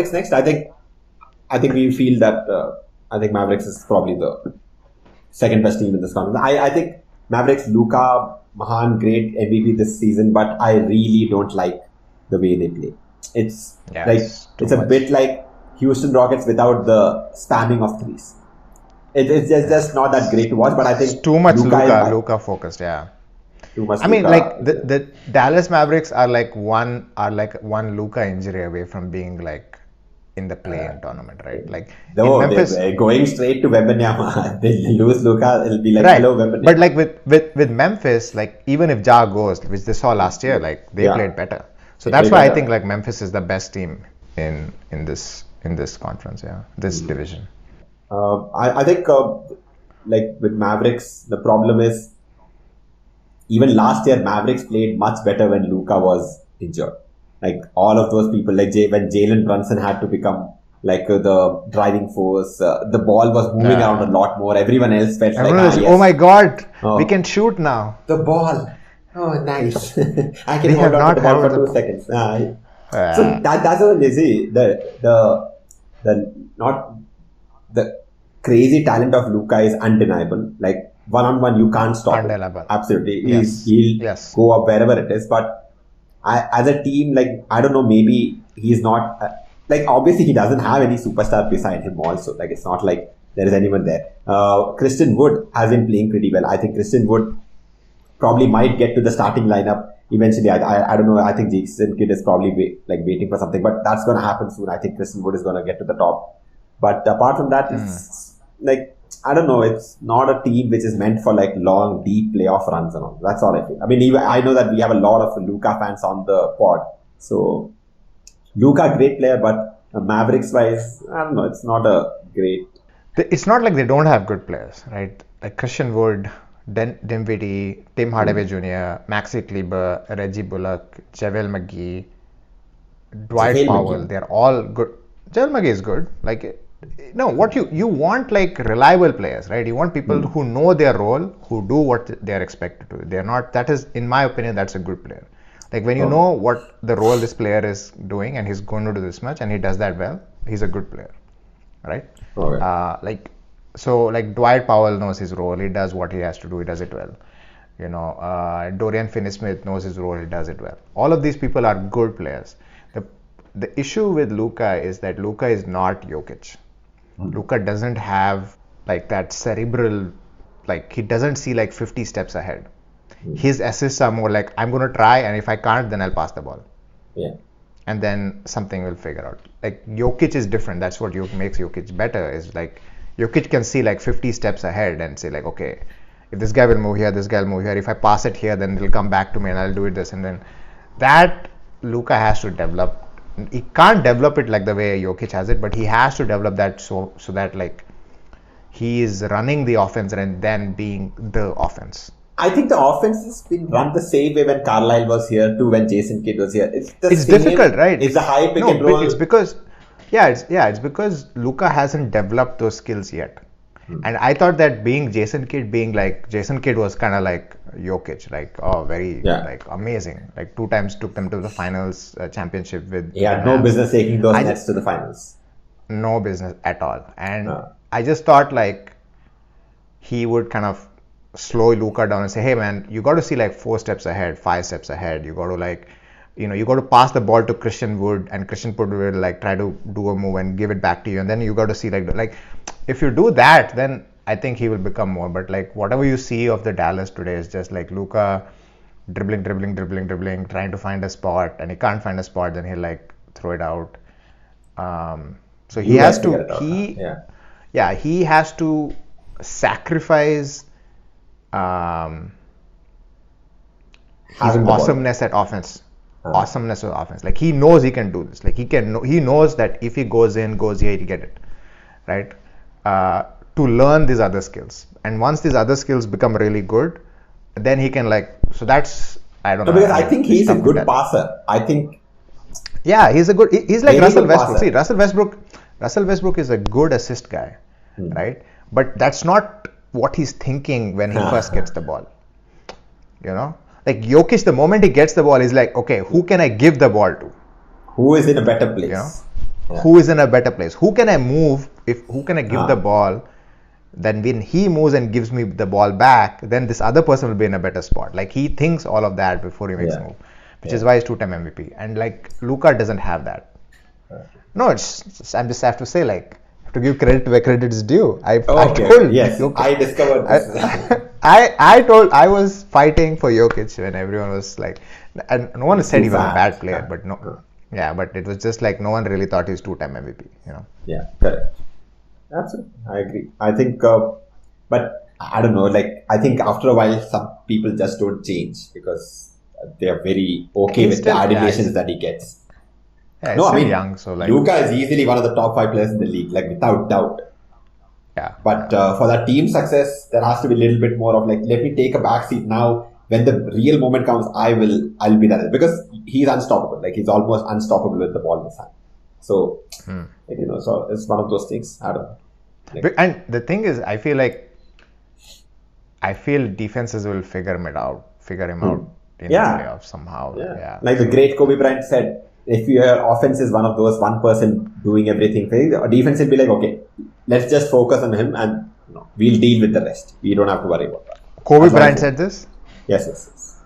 next. I think we feel that I think Mavericks is probably the second best team in this conference. I think Mavericks, Luka, Mahan, great MVP this season, but I really don't like the way they play. It's Yeah, like it's too it's a much. bit like Houston Rockets without the spamming of threes. It's just not that great to watch, but I It's think too much Luka is Luka focused. Yeah. too much I mean, Luka. like the Dallas Mavericks are like one Luka injury away from being like in the play-in tournament, right? Like in Though Memphis, they're going straight to Wembanyama, they lose Luka, it'll be like right? hello But Wembanyama. like with Memphis, like even if Ja goes, which they saw last year, like they Yeah, played better. So they that's play why I think better. like Memphis is the best team in this conference, yeah, this division. I think like with Mavericks, the problem is even last year Mavericks played much better when Luka was injured. Like all of those people, like when Jalen Brunson had to become like the driving force, the ball was moving around a Yeah. lot more. Everyone else felt like, Everyone is, oh my yes, God, we oh, can shoot now. the ball. Oh, nice. I can We hold have on to not the ball held for the 2 seconds. So uh, that's what they see. The not the crazy talent of Luka is undeniable. Like one on one, you can't stop him. undeniable. Absolutely, Yes. he'll Yes. go up wherever it is. But as a team, like I don't know, maybe he's not like obviously he doesn't have any superstar beside him. Also, like it's not like there is anyone there. Christian Wood has been playing pretty well. I think Christian Wood probably might get to the starting lineup eventually. I don't know. I think Jason Kidd is probably waiting for something, but that's going to happen soon. I think Christian Wood is going to get to the top. But apart from that, it's like I don't know. It's not a team which is meant for like long, deep playoff runs and all. That's all I feel. I mean, even I know that we have a lot of Luka fans on the pod, so Luka great player, but Mavericks wise, I don't know. It's not a great. It's not like they don't have good players, right? Like Christian Wood, Dinwiddie, Tim Hardaway Jr., Maxi Kleber, Reggie Bullock, JaVale McGee, Dwight JaVale Powell. McGee. They're all good. JaVale McGee is good. Like, no, what you want like reliable players, right? You want people who know their role, who do what they're expected to. They're not. That is, in my opinion, that's a good player. Like when you Okay. know what the role this player is doing and he's going to do this much and he does that well, he's a good player, right? Okay. Like Dwight Powell knows his role. He does what he has to do. He does it well. Dorian Finney-Smith knows his role. He does it well. All of these people are good players. The issue with Luka is that Luka is not Jokic. Luka doesn't have like that cerebral, like he doesn't see like 50 steps ahead. His assists are more like I'm going to try, and if I can't, then I'll pass the ball Yeah. and then something will figure out. Like Jokic is different. That's what makes Jokic better. Is like Jokic can see like 50 steps ahead and say like, okay, if this guy will move here, this guy will move here. If I pass it here, then it'll come back to me and I'll do it this and then that Luka has to develop. He can't develop it like the way Jokic has it, but he has to develop that so that like he is running the offense and then being the offense. I think the offense has been run the same way when Carlisle was here to when Jason Kidd was here. It's the It's same. difficult, right? It's a high pick No, and roll. it's because it's because Luka hasn't developed those skills yet. And I thought that being Jason Kidd was kind of like Jokic, like very Yeah. like amazing. Like 2 times took them to the finals championship with He the had no Mavs. business taking those I Nets to the finals. No business at all. And Uh, I just thought like he would kind of slow Luka down and say, hey man, you got to see like 4 steps ahead, 5 steps ahead. You got to like, you got to pass the ball to Christian Wood and Christian Wood will like try to do a move and give it back to you. And then you got to see like if you do that, then I think he will become more. But like whatever you see of the Dallas today is just like Luka dribbling, trying to find a spot and he can't find a spot, then he'll like throw it out. So he you guys has figure to, it out now. Yeah. he has to sacrifice his Having the ball. awesomeness at offense. Awesomeness of offense. Like he knows he can do this. Like he knows that if he goes here, he'll get it, right? To learn these other skills, and once these other skills become really good, then he can like. So that's I don't No, know. because I think he's a tough to good tell. passer. I think Yeah, he's a good. He's like Very Russell good Westbrook. passer. See, Russell Westbrook is a good assist guy, right? But that's not what he's thinking when he first gets the ball. Like Jokic, the moment he gets the ball, he's like, okay, who can I give the ball to? who is in a better You know, place? who is in a better place? Who can I move? Who can I give the ball? Then when he moves and gives me the ball back, then this other person will be in a better spot. Like he thinks all of that before he makes a move, which is why he's two-time MVP. And like Luka doesn't have that. No, I just have to say, like, to give credit where credit is due. I told yes, Jokic, I discovered this. I was fighting for Jokic when everyone was like, and no one said he was a bad player, but no, but it was just like no one really thought he was two-time MVP. Yeah, correct. Absolutely, I agree. I think, but I don't know. Like, I think after a while, some people just don't change because they are very okay with the adulations that he gets. Yeah, no, I mean, young, so like Luka is easily one of the top 5 players in the league, like without doubt. Yeah. But for that team success, there has to be a little bit more of like, let me take a backseat now. When the real moment comes, I'll be there because he's unstoppable. Like he's almost unstoppable with the ball in his hand. So so it's one of those things. I don't know. Like, and the thing is, I feel defenses will figure him out in the playoffs somehow. Yeah. Like the great Kobe Bryant said, if your offense is one of those one person doing everything, defense will be like, okay, let's just focus on him and we'll deal with the rest. We don't have to worry about that. Kobe Bryant said this? Yes.